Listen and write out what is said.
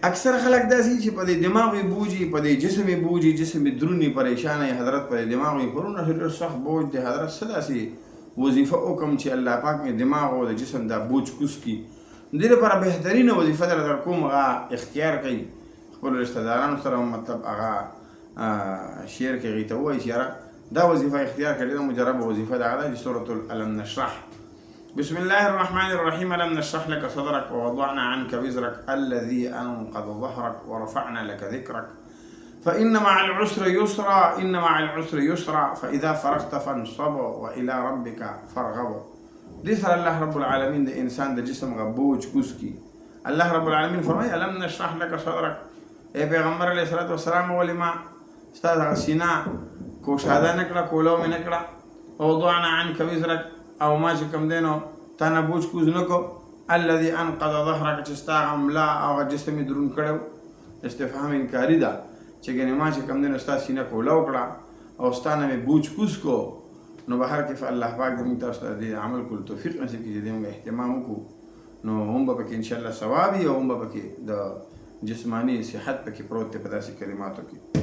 اکثر خلک داسې چې په دې دماغ یې بوجي، په دې جسم یې بوجي، جسم یې دروند پریشان یې حضرت، په دې دماغ یې پرونه ډېر سخت بوج دی حضرت. څه داسې وظیفه وکړم چې الله پاک مې دماغ او د جسم دا بوج کوز کړي. دې لپاره بهترینه وظیفه در کوم هغه اختیار کوي خپلو رشته دارانو سره، مطلب هغه شعر کې هغې ته ووایي چې یاره دا وظیفه اختیار کړې ده، مجربه وظیفه د هغه ده چې سورة الم نشرح. بسم الله الرحمن الرحيم. ألم نشرح لك صدرك ووضعنا عنك وزرك الذي أنقض ظهرك ورفعنا لك ذكرك فإن مع العسر يسرا إن مع العسر يسرا فإذا فرغت فانصب وإلى ربك فارغب. دې سره الله رب العالمین د انسان د جسم غ بوج کوز کی. الله رب العالمین فرمایي ألم نشرح لك صدرك، ای پیغمبر علیه الصلاة والسلام ولې ما ستا دغه سینه کوشاده نه کړه، کولو مې نه کړه. ووضعنا عنك وزرك، او ما چې کوم دی نو تا نه بوج کوز نه کو. الذي انقض ظهرك، چې ستا هغه ملا او هغه جسم یې دروند کړی و. استفهام انکاري ده چې ګنې ما چې کوم دی نو ستا سینه کوله وکړه او ستا نه مې بوج کوز کو. نو بهر کې الله پاک د موږ تاسو ته د عمل کولو توفیق نصیب کړي چې د موږ اهتمام وکړو، نو هم به پکې انشاءالله ثواب وي او هم به پکې د جسماني صحت پکې پروت دی په داسې کلماتو کې.